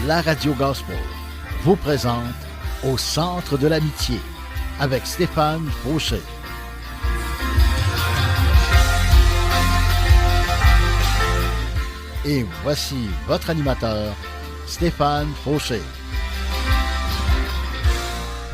la Radio Gospel vous présente Au centre de l'amitié avec Stéphane Fauché. Et voici votre animateur, Stéphane Fauché.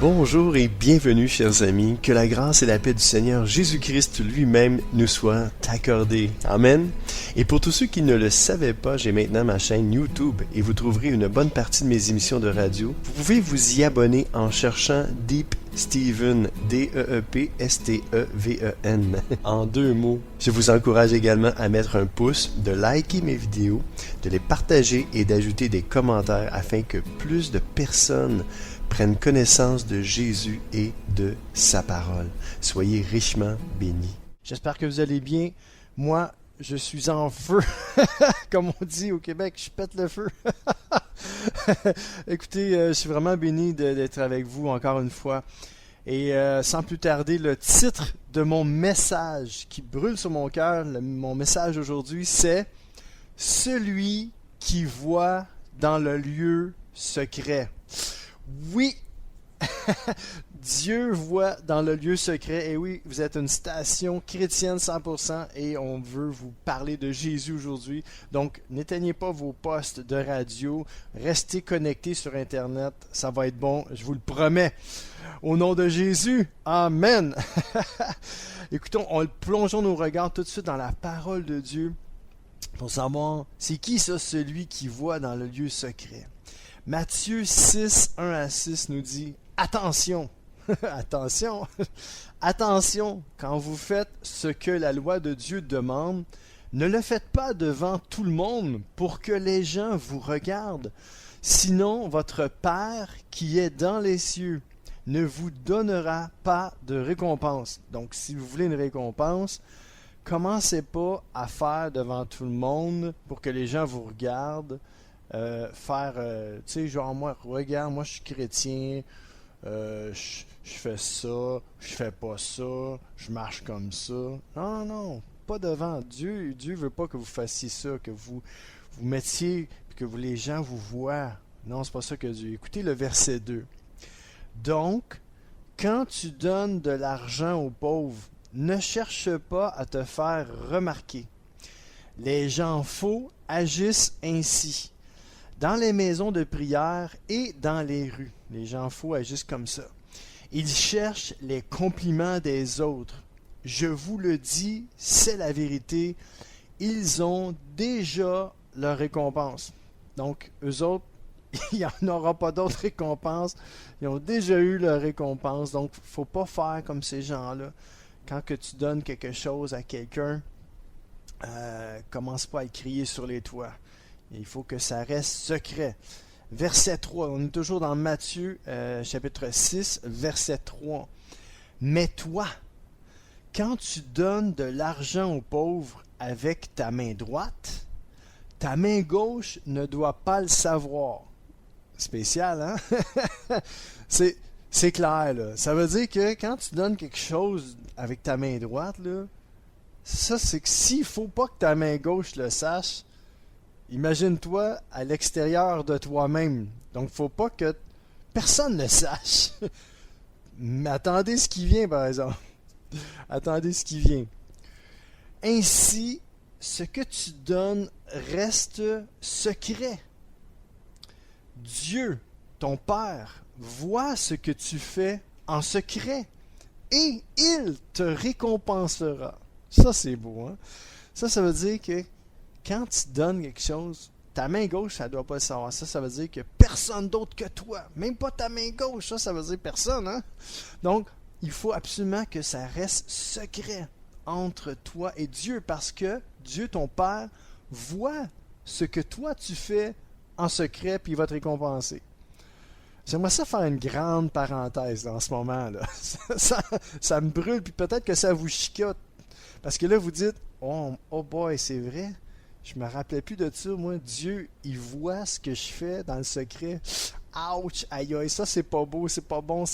Bonjour et bienvenue, chers amis. Que la grâce et la paix du Seigneur Jésus-Christ lui-même nous soient accordées. Amen. Et pour tous ceux qui ne le savaient pas, j'ai maintenant ma chaîne YouTube et vous trouverez une bonne partie de mes émissions de radio. Vous pouvez vous y abonner en cherchant Deep Steven, D-E-E-P-S-T-E-V-E-N, en 2 mots. Je vous encourage également à mettre un pouce, de liker mes vidéos, de les partager et d'ajouter des commentaires afin que plus de personnes prennent connaissance de Jésus et de sa parole. Soyez richement bénis. J'espère que vous allez bien. Moi, je suis en feu. Comme on dit au Québec, je pète le feu. Écoutez, je suis vraiment béni d'être avec vous encore une fois. Et sans plus tarder, le titre de mon message qui brûle sur mon cœur, mon message aujourd'hui, c'est « Celui qui voit dans le lieu secret ». Oui, Dieu voit dans le lieu secret. Et oui, vous êtes une station chrétienne 100% et on veut vous parler de Jésus aujourd'hui. Donc, n'éteignez pas vos postes de radio. Restez connectés sur Internet. Ça va être bon, je vous le promets. Au nom de Jésus, Amen. Écoutons, plongeons nos regards tout de suite dans la parole de Dieu pour savoir, c'est qui ça, celui qui voit dans le lieu secret? Matthieu 6, 1 à 6 nous dit « Attention, attention, attention, quand vous faites ce que la loi de Dieu demande, ne le faites pas devant tout le monde pour que les gens vous regardent. Sinon, votre Père qui est dans les cieux ne vous donnera pas de récompense. » Donc, si vous voulez une récompense, commencez pas à faire devant tout le monde pour que les gens vous regardent. Tu sais, genre moi, regarde, moi je suis chrétien, je fais ça, je fais pas ça, je marche comme ça. Non, non, pas devant Dieu. Dieu veut pas que vous fassiez ça, que vous mettiez, que les gens vous voient. Non, c'est pas ça que Dieu. Écoutez le verset 2. Donc, quand tu donnes de l'argent aux pauvres, ne cherche pas à te faire remarquer. Les gens faux agissent ainsi. Dans les maisons de prière et dans les rues. Les gens faux agissent comme ça. Ils cherchent les compliments des autres. Je vous le dis, c'est la vérité. Ils ont déjà leur récompense. Donc, eux autres, il n'y en aura pas d'autres récompenses. Ils ont déjà eu leur récompense. Donc, il ne faut pas faire comme ces gens-là. Quand que tu donnes quelque chose à quelqu'un, commence pas à le crier sur les toits. Il faut que ça reste secret. Verset 3, on est toujours dans Matthieu, chapitre 6, verset 3. Mais toi, quand tu donnes de l'argent aux pauvres avec ta main droite, ta main gauche ne doit pas le savoir. Spécial, hein? c'est clair, là. Ça veut dire que quand tu donnes quelque chose avec ta main droite, là, ça, c'est que s'il ne faut pas que ta main gauche le sache, imagine-toi à l'extérieur de toi-même. Donc, il ne faut pas que personne ne sache. Mais attendez ce qui vient, par exemple. Attendez ce qui vient. Ainsi, ce que tu donnes reste secret. Dieu, ton Père, voit ce que tu fais en secret et il te récompensera. Ça, c'est beau, hein? Ça veut dire que quand tu donnes quelque chose, ta main gauche, ça ne doit pas le savoir. Ça veut dire que personne d'autre que toi, même pas ta main gauche, ça veut dire personne, hein? Donc, il faut absolument que ça reste secret entre toi et Dieu, parce que Dieu, ton Père, voit ce que toi tu fais en secret, puis il va te récompenser. J'aimerais ça faire une grande parenthèse en ce moment-là. Ça me brûle, puis peut-être que ça vous chicote. Parce que là, vous dites, oh boy, c'est vrai. Je me rappelais plus de ça, moi. Dieu, il voit ce que je fais dans le secret. ouch, aïe aïe, ça c'est pas beau, c'est pas bon,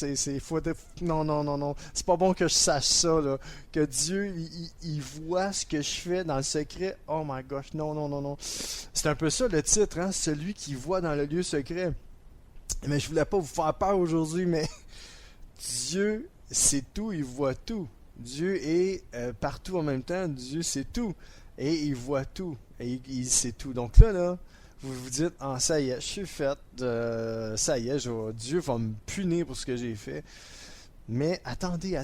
non, non, non, non, c'est pas bon que je sache ça, là, que Dieu, il voit ce que je fais dans le secret, oh my gosh, non, non, non, non, c'est un peu ça le titre, hein, celui qui voit dans le lieu secret, mais je voulais pas vous faire peur aujourd'hui, mais Dieu, c'est tout, il voit tout, Dieu est partout en même temps, Dieu c'est tout, et il voit tout, et il sait tout, donc là, vous vous dites, ah ça y est, je suis fait, ça y est, Dieu va me punir pour ce que j'ai fait. Mais attendez,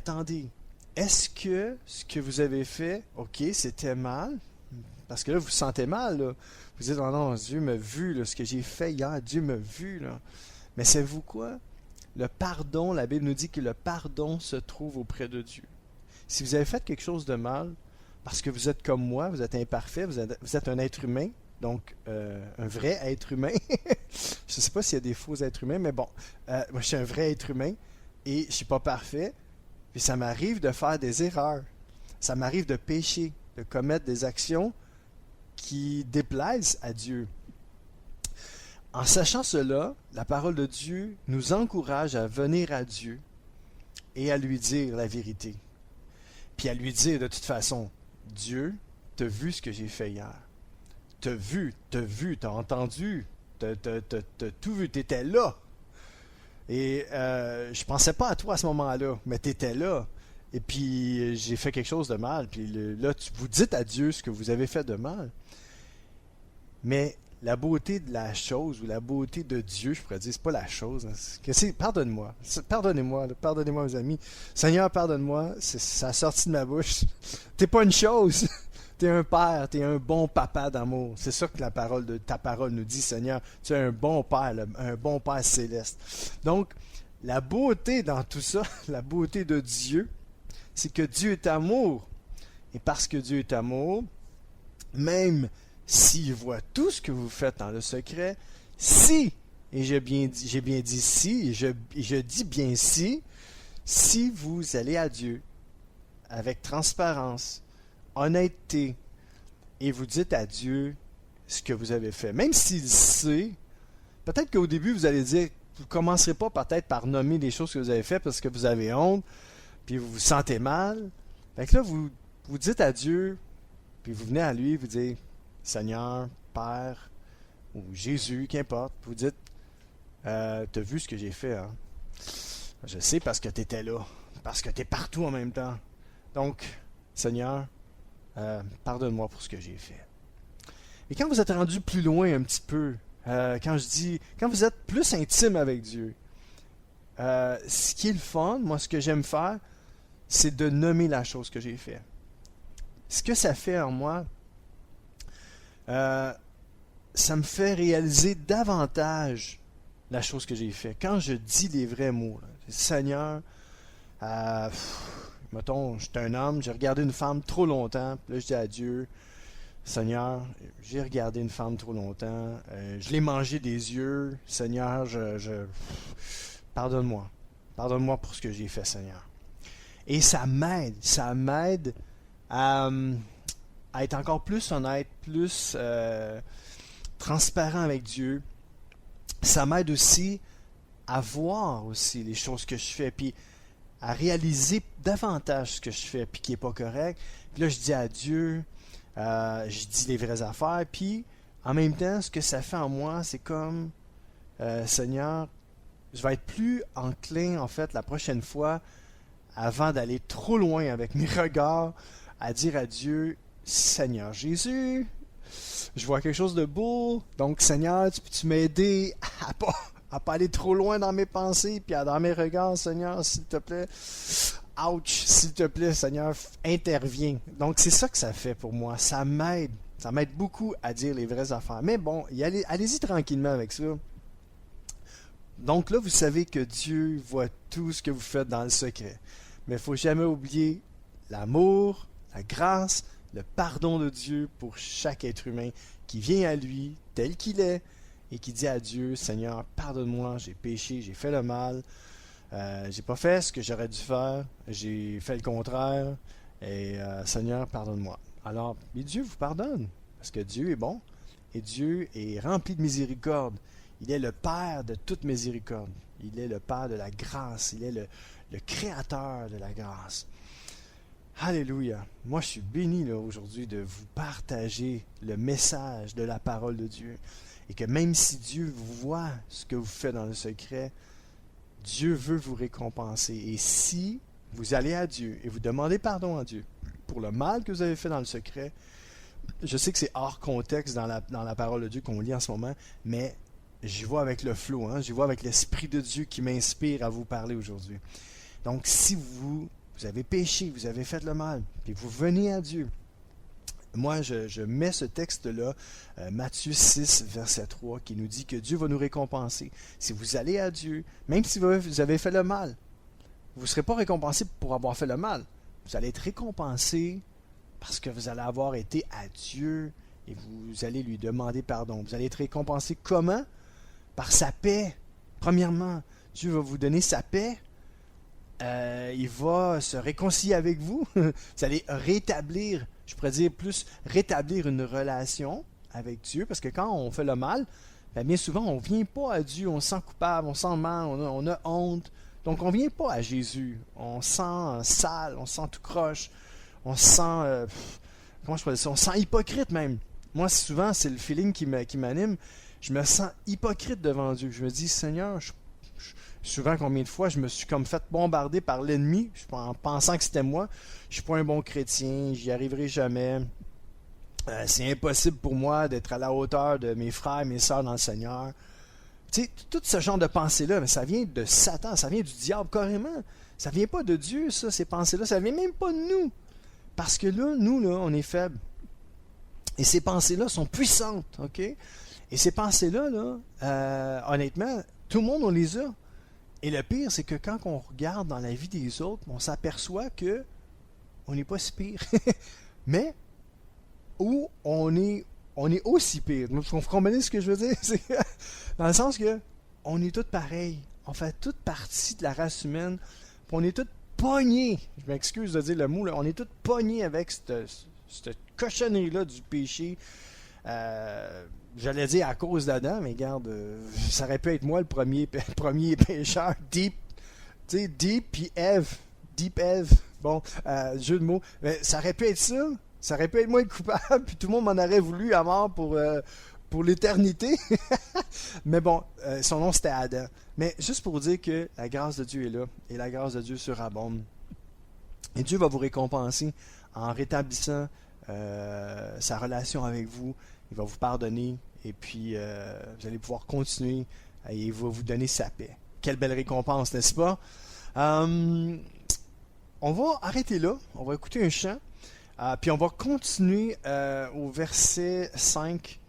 est-ce que ce que vous avez fait, ok, c'était mal? Parce que là, vous vous sentez mal, là. Vous dites, oh non, Dieu m'a vu, là, ce que j'ai fait hier, Dieu m'a vu, là. Mais savez-vous quoi? Le pardon, la Bible nous dit que le pardon se trouve auprès de Dieu. Si vous avez fait quelque chose de mal, parce que vous êtes comme moi, vous êtes imparfait, vous êtes un être humain, donc un vrai être humain. Je ne sais pas s'il y a des faux êtres humains, mais bon, moi je suis un vrai être humain et je ne suis pas parfait. Puis ça m'arrive de faire des erreurs. Ça m'arrive de pécher, de commettre des actions qui déplaisent à Dieu. En sachant cela, la parole de Dieu nous encourage à venir à Dieu et à lui dire la vérité. Puis à lui dire de toute façon, Dieu, t'as vu ce que j'ai fait hier. T'as vu, t'as entendu, t'as tout vu, t'étais là. Et je pensais pas à toi à ce moment-là, mais t'étais là. Et puis j'ai fait quelque chose de mal. Puis là, vous dites à Dieu ce que vous avez fait de mal. Mais la beauté de la chose, ou la beauté de Dieu, je pourrais dire, c'est pas la chose. Hein, pardonne-moi. Pardonnez-moi, mes amis. Seigneur, pardonne-moi. Ça a sorti de ma bouche. T'es pas une chose. T'es un père, t'es un bon papa d'amour. C'est ça que ta parole nous dit, Seigneur. Tu es un bon père, un bon père céleste. Donc, la beauté dans tout ça, la beauté de Dieu, c'est que Dieu est amour. Et parce que Dieu est amour, même s'il voit tout ce que vous faites dans le secret, et j'ai bien dit si, et je dis bien si vous allez à Dieu avec transparence, honnêteté, et vous dites à Dieu ce que vous avez fait. Même s'il sait, peut-être qu'au début, vous allez dire, vous ne commencerez pas peut-être par nommer les choses que vous avez faites parce que vous avez honte, puis vous vous sentez mal. Fait que là, vous dites à Dieu, puis vous venez à lui, vous dites, Seigneur, Père, ou Jésus, qu'importe, vous dites, t'as vu ce que j'ai fait, hein? Je sais parce que tu étais là, parce que tu es partout en même temps. Donc, Seigneur, pardonne-moi pour ce que j'ai fait. Et quand vous êtes rendu plus loin un petit peu, quand vous êtes plus intime avec Dieu, ce qui est le fun, moi ce que j'aime faire, c'est de nommer la chose que j'ai fait. Ce que ça fait en moi, ça me fait réaliser davantage la chose que j'ai fait. Quand je dis les vrais mots, là, Seigneur, mettons, j'étais un homme, j'ai regardé une femme trop longtemps, puis là je dis à Dieu, Seigneur, j'ai regardé une femme trop longtemps, je l'ai mangé des yeux, Seigneur, pardonne-moi. Pardonne-moi pour ce que j'ai fait, Seigneur. Et ça m'aide à être encore plus honnête, plus transparent avec Dieu. Ça m'aide aussi à voir aussi les choses que je fais, puis à réaliser davantage ce que je fais, puis qui n'est pas correct. Puis là, je dis à Dieu, je dis les vraies affaires, puis en même temps, ce que ça fait en moi, c'est comme, Seigneur, je vais être plus enclin, en fait, la prochaine fois, avant d'aller trop loin avec mes regards, à dire à Dieu, Seigneur Jésus, je vois quelque chose de beau, donc Seigneur, tu peux-tu m'aider à pas aller trop loin dans mes pensées, puis dans mes regards, Seigneur, s'il te plaît, ouch, s'il te plaît, Seigneur, interviens. Donc c'est ça que ça fait pour moi, ça m'aide beaucoup à dire les vraies affaires. Mais bon, allez-y tranquillement avec ça. Donc là, vous savez que Dieu voit tout ce que vous faites dans le secret. Mais il ne faut jamais oublier l'amour, la grâce, le pardon de Dieu pour chaque être humain qui vient à lui tel qu'il est et qui dit à Dieu, Seigneur, pardonne-moi, j'ai péché, j'ai fait le mal, j'ai pas fait ce que j'aurais dû faire, j'ai fait le contraire, et Seigneur, pardonne-moi. Alors, et Dieu vous pardonne, parce que Dieu est bon, et Dieu est rempli de miséricorde. Il est le Père de toute miséricorde. Il est le Père de la grâce. Il est le Créateur de la grâce. Alléluia. Moi, je suis béni là, aujourd'hui de vous partager le message de la parole de Dieu. Et que même si Dieu voit ce que vous faites dans le secret, Dieu veut vous récompenser. Et si vous allez à Dieu et vous demandez pardon à Dieu pour le mal que vous avez fait dans le secret, je sais que c'est hors contexte dans la parole de Dieu qu'on lit en ce moment, mais j'y vois avec le flow, j'y vois avec l'Esprit de Dieu qui m'inspire à vous parler aujourd'hui. Donc, si vous avez péché, vous avez fait le mal, puis vous venez à Dieu, moi, je mets ce texte-là, Matthieu 6, verset 3, qui nous dit que Dieu va nous récompenser. Si vous allez à Dieu, même si vous avez fait le mal, vous ne serez pas récompensé pour avoir fait le mal. Vous allez être récompensé parce que vous allez avoir été à Dieu et vous allez lui demander pardon. Vous allez être récompensé comment? Par sa paix. Premièrement, Dieu va vous donner sa paix. Il va se réconcilier avec vous. Vous allez rétablir, je pourrais dire plus, rétablir une relation avec Dieu, parce que quand on fait le mal, bien souvent on ne vient pas à Dieu, on se sent coupable, on sent mal, on a honte. Donc on ne vient pas à Jésus. On se sent sale, on se sent tout croche, on se sent, comment je pourrais dire ça, on se sent hypocrite même. Moi, souvent, c'est le feeling qui m'anime. Je me sens hypocrite devant Dieu. Je me dis, Seigneur, souvent, combien de fois, je me suis comme fait bombarder par l'ennemi, en pensant que c'était moi. Je suis pas un bon chrétien, j'y arriverai jamais. C'est impossible pour moi d'être à la hauteur de mes frères et mes sœurs dans le Seigneur. Tu sais, tout ce genre de pensées-là, mais ça vient de Satan, ça vient du diable carrément. Ça vient pas de Dieu, ça, ces pensées-là. Ça vient même pas de nous. Parce que là, nous, là, on est faibles. Et ces pensées-là sont puissantes, OK? Et ces pensées-là, honnêtement, tout le monde, on les a. Et le pire, c'est que quand on regarde dans la vie des autres, on s'aperçoit que on n'est pas si pire. Mais, où on est aussi pire. Vous comprenez ce que je veux dire? C'est dans le sens que on est tous pareils. On fait toute partie de la race humaine. Puis on est tous pognés. Je m'excuse de dire le mot, là. On est tous pognés avec cette cochonnerie-là du péché. J'allais dire à cause d'Adam, mais regarde, ça aurait pu être moi le premier pécheur. Deep puis Ève. Deep Ève. Bon, jeu de mots. Mais ça aurait pu être ça. Ça aurait pu être moi le coupable, puis tout le monde m'en aurait voulu à mort pour l'éternité. Mais bon, son nom c'était Adam. Mais juste pour vous dire que la grâce de Dieu est là, et la grâce de Dieu surabonde. Et Dieu va vous récompenser en rétablissant sa relation avec vous. Il va vous pardonner, et puis vous allez pouvoir continuer, et il va vous donner sa paix. Quelle belle récompense, n'est-ce pas? On va arrêter là, on va écouter un chant, puis on va continuer au verset 5.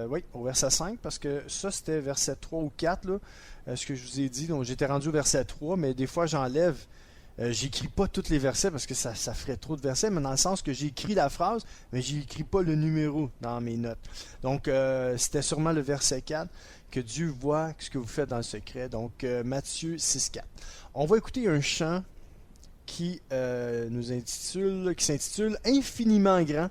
Oui, au verset 5, parce que ça c'était verset 3 ou 4, là, ce que je vous ai dit. Donc j'étais rendu au verset 3, mais des fois j'enlève. J'écris pas tous les versets parce que ça ferait trop de versets, mais dans le sens que j'écris la phrase, mais j'écris pas le numéro dans mes notes. Donc, c'était sûrement le verset 4, que Dieu voit ce que vous faites dans le secret. Donc, Matthieu 6, 4. On va écouter un chant qui s'intitule Infiniment grand.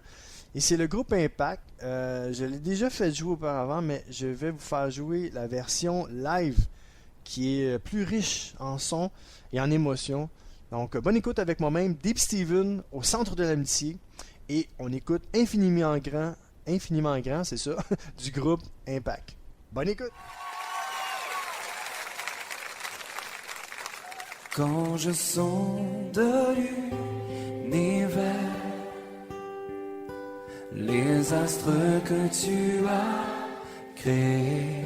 Et c'est le groupe Impact. Je l'ai déjà fait jouer auparavant, mais je vais vous faire jouer la version live qui est plus riche en son et en émotion. Donc, bonne écoute avec moi-même, Deep Steven, au centre de l'amitié. Et on écoute Infiniment grand, c'est ça, du groupe Impact. Bonne écoute! Quand je sonde l'univers, les astres que tu as créés,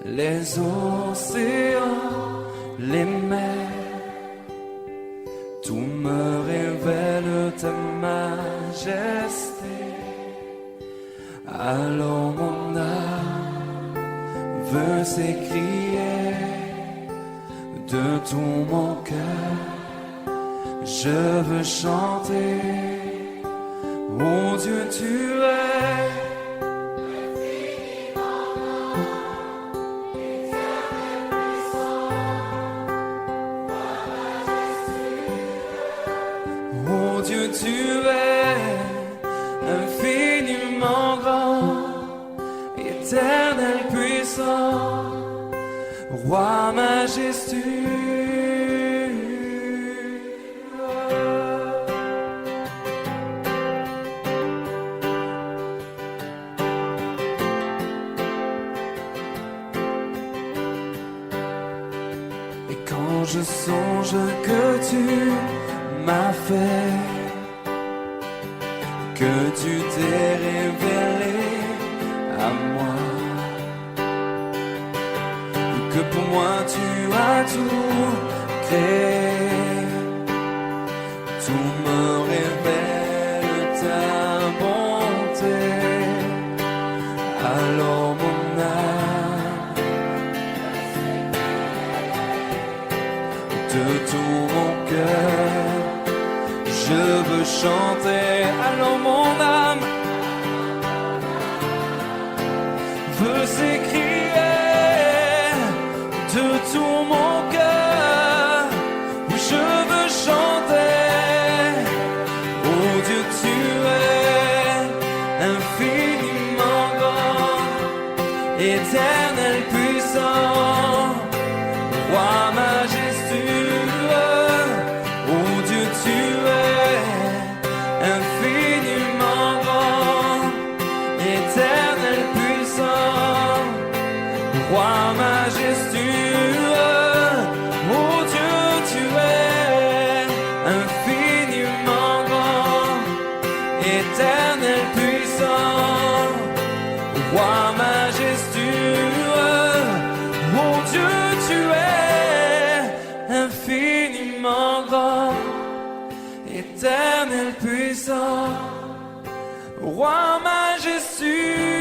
les océans, les mers, tout me révèle ta majesté. Alors mon âme veut s'écrier de tout mon cœur. Je veux chanter, oh Dieu, tu es tu es infiniment grand, éternellement Éternel puissant, Roi majestueux. Et quand je songe que tu m'as fait, que tu t'es révélé à moi, que pour moi tu as tout créé, tout me révèle ta bonté. Alors mon âme, de tout mon cœur, je veux chanter. Alors mon âme veut s'écrier de tout mon cœur. Oui, je veux chanter. Oh Dieu, tu es infiniment grand, éternel puissant, Roi majestueux. Oh Dieu, tu es infiniment grand, éternel puissant, Roi majestueux. Oh Dieu, tu es infiniment grand, éternel puissant, Roi majestueux. Oh Dieu, tu es infiniment grand, éternel puissant, Roi majestueux.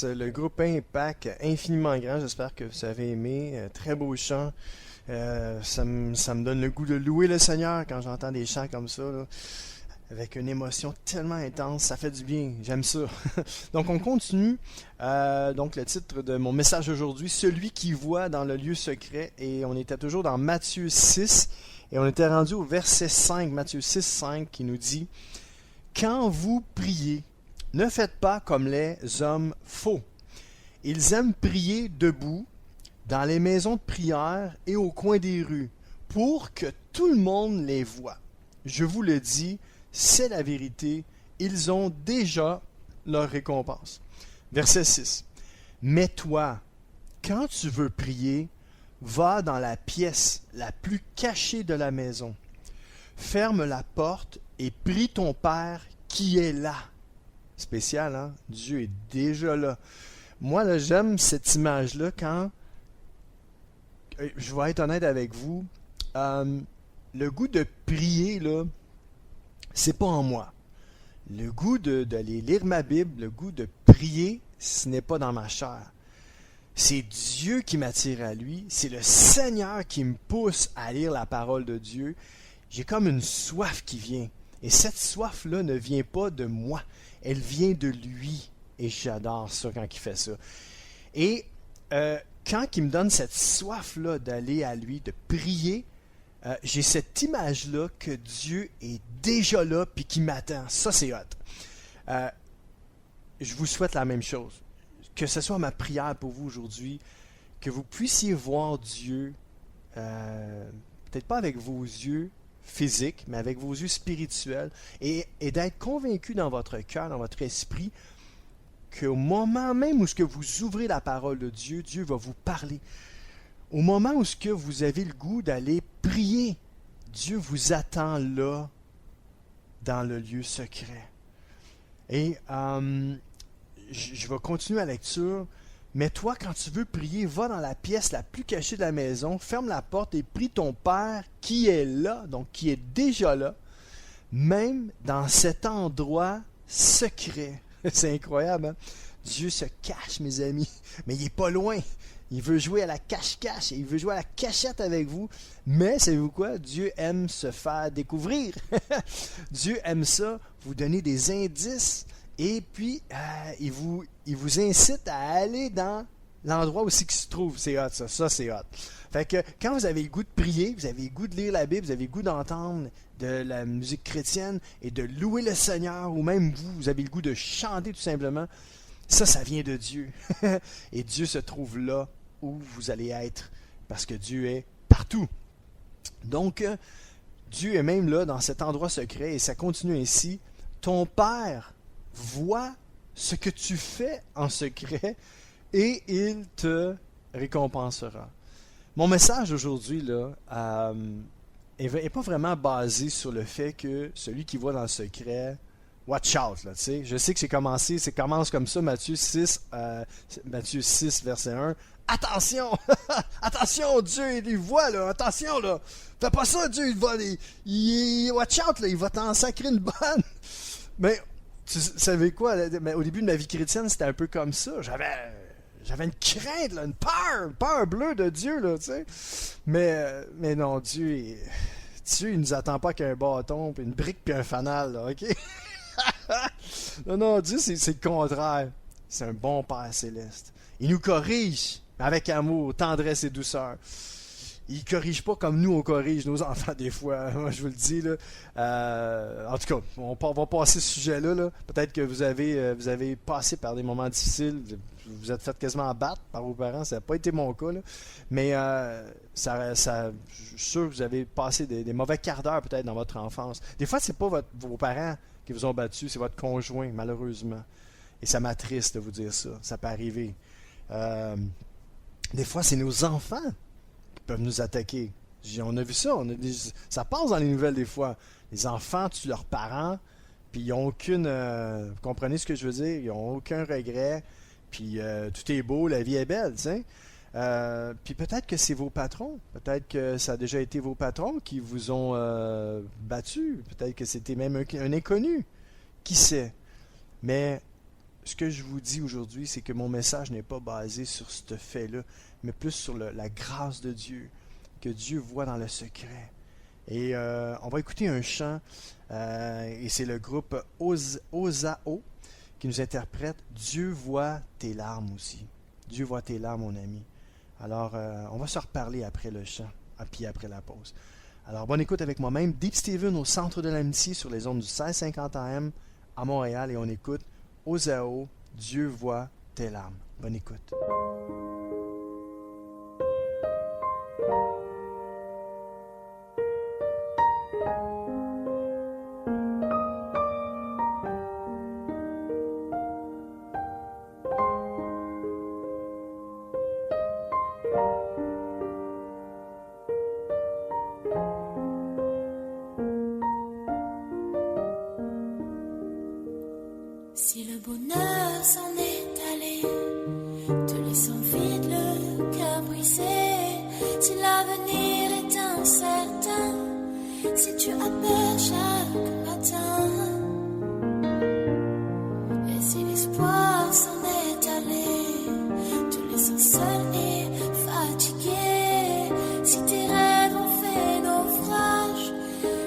Yes, le groupe Impact, infiniment grand, j'espère que vous avez aimé. Très beau chant. Ça me donne le goût de louer le Seigneur quand j'entends des chants comme ça, là, avec une émotion tellement intense. Ça fait du bien, j'aime ça. Donc on continue. Donc le titre de mon message aujourd'hui, celui qui voit dans le lieu secret. Et on était toujours dans Matthieu 6. Et on était rendu au verset 5, Matthieu 6, 5, qui nous dit « Quand vous priez, ne faites pas comme les hommes faux. Ils aiment prier debout, dans les maisons de prière et au coin des rues, pour que tout le monde les voie. Je vous le dis, c'est la vérité, ils ont déjà leur récompense. » Verset 6. « Mais toi, quand tu veux prier, va dans la pièce la plus cachée de la maison. Ferme la porte et prie ton Père qui est là. » Spécial, hein? Dieu est déjà là. Moi, là, j'aime cette image-là quand, je vais être honnête avec vous, le goût de prier, là, c'est pas en moi. Le goût d'aller lire ma Bible, le goût de prier, ce n'est pas dans ma chair. C'est Dieu qui m'attire à lui. C'est le Seigneur qui me pousse à lire la parole de Dieu. J'ai comme une soif qui vient. Et cette soif-là ne vient pas de moi. Elle vient de lui. Et j'adore ça quand il fait ça. Et quand il me donne cette soif-là d'aller à lui, de prier, j'ai cette image-là que Dieu est déjà là puis qui m'attend. Ça, c'est hot. Je vous souhaite la même chose. Que ce soit ma prière pour vous aujourd'hui, que vous puissiez voir Dieu, peut-être pas avec vos yeux physiques, mais avec vos yeux spirituels, et d'être convaincu dans votre cœur, dans votre esprit, qu'au moment même où ce que vous ouvrez la parole de Dieu, Dieu va vous parler. Au moment où ce que vous avez le goût d'aller prier, Dieu vous attend là, dans le lieu secret. Et je vais continuer la lecture. Mais toi, quand tu veux prier, va dans la pièce la plus cachée de la maison, ferme la porte et prie ton Père qui est là, donc qui est déjà là, même dans cet endroit secret. C'est incroyable, hein? Dieu se cache, mes amis, mais il n'est pas loin. Il veut jouer à la cache-cache, il veut jouer à la cachette avec vous. Mais savez-vous quoi? Dieu aime se faire découvrir. Dieu aime ça, vous donner des indices. Et puis, il vous incite à aller dans l'endroit où c'est qu'il se trouve. C'est hot, ça. Ça, c'est hot. Fait que quand vous avez le goût de prier, vous avez le goût de lire la Bible, vous avez le goût d'entendre de la musique chrétienne et de louer le Seigneur, ou même vous avez le goût de chanter tout simplement, ça vient de Dieu. Et Dieu se trouve là où vous allez être, parce que Dieu est partout. Donc, Dieu est même là dans cet endroit secret, et ça continue ainsi. Ton Père voit ce que tu fais en secret et il te récompensera. Mon message aujourd'hui là, est pas vraiment basé sur le fait que celui qui voit dans le secret, watch out, là, tu sais. Je sais que ça commence comme ça, Matthieu 6, verset 1. Attention! Attention, Dieu, il voit, là, attention, là. Fais pas ça, Dieu, watch out, là, il va t'en sacrer une bonne. Mais tu savais quoi? Au début de ma vie chrétienne, c'était un peu comme ça. J'avais une crainte, là, une peur bleue de Dieu, là, tu sais. Mais non, Dieu, il nous attend pas qu'un bâton, puis une brique, puis un fanal, là, ok? Non, Dieu, c'est le contraire. C'est un bon Père céleste. Il nous corrige avec amour, tendresse et douceur. Il ne corrige pas comme nous, on corrige nos enfants des fois. Moi, je vous le dis. Là. En tout cas, on va passer ce sujet-là. Là. Peut-être que vous avez passé par des moments difficiles. Vous êtes fait quasiment abattre par vos parents. Ça n'a pas été mon cas. Là. Mais je suis sûr que vous avez passé des mauvais quarts d'heure peut-être dans votre enfance. Des fois, ce n'est pas vos parents qui vous ont battu, c'est votre conjoint, malheureusement. Et ça m'attriste de vous dire ça. Ça peut arriver. Des fois, c'est nos enfants peuvent nous attaquer. On a vu ça. Ça passe dans les nouvelles des fois. Les enfants tuent leurs parents, puis ils n'ont aucune... vous comprenez ce que je veux dire? Ils n'ont aucun regret, puis tout est beau, la vie est belle, tu sais. Puis peut-être que c'est vos patrons. Peut-être que ça a déjà été vos patrons qui vous ont battu. Peut-être que c'était même un inconnu. Qui sait? Mais ce que je vous dis aujourd'hui, c'est que mon message n'est pas basé sur ce fait-là, mais plus sur la grâce de Dieu, que Dieu voit dans le secret. Et on va écouter un chant, et c'est le groupe Ozao qui nous interprète « Dieu voit tes larmes aussi ». Dieu voit tes larmes, mon ami. Alors, on va se reparler après le chant, puis après la pause. Alors, bonne écoute avec moi-même. Deep Steven au centre de l'amitié sur les ondes du 1650 AM à Montréal, et on écoute Ozao, Dieu voit tes larmes. Bonne écoute. Si le bonheur s'en est allé, te laissant vide le cœur brisé, si l'avenir est incertain, si tu as peur chaque matin, et si l'espoir s'en est allé, te laissant seul et fatigué, si tes rêves ont fait naufrage,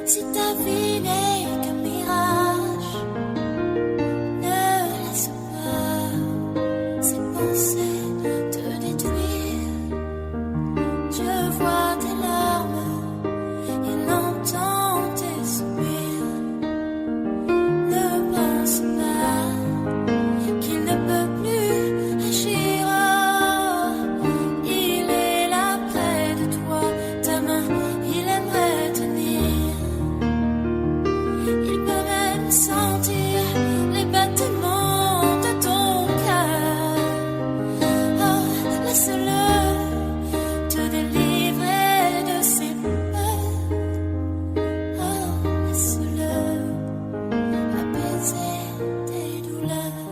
si ta vie n'est qu'un mirage, te détruire. Je vois tes larmes et l'entends tes soupirs. Ne pense pas qu'il ne peut plus agir. Il est là près de toi, ta main il aimerait tenir. Il peut même sentir les battements de ton cœur. Laisse-le te délivrer de ses peurs. Oh, laisse-le apaiser tes douleurs.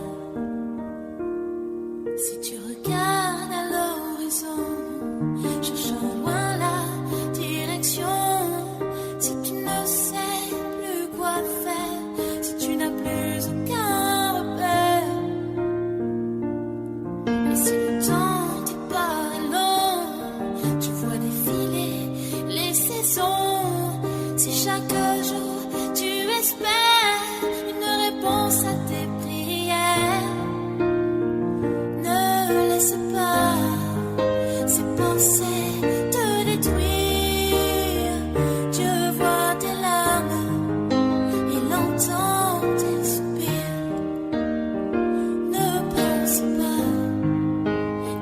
Si tu regardes à l'horizon, cherchant loin la direction, si tu ne sais plus quoi faire, si tu n'as plus aucun repère, et si le temps si chaque jour tu espères une réponse à tes prières, ne laisse pas ces pensées te détruire. Dieu voit tes larmes, il entend tes soupirs. Ne pense pas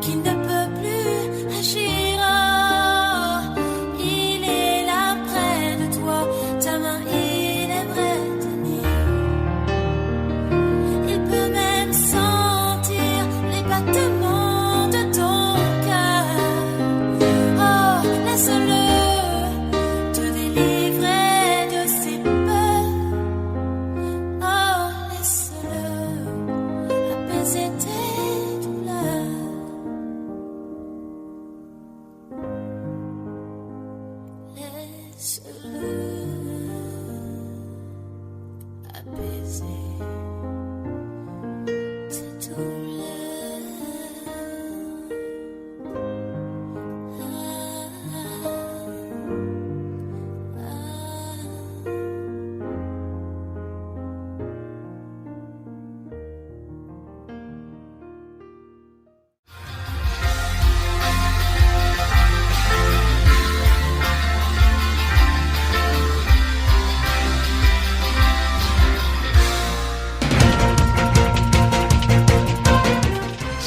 qu'il ne peut plus agir.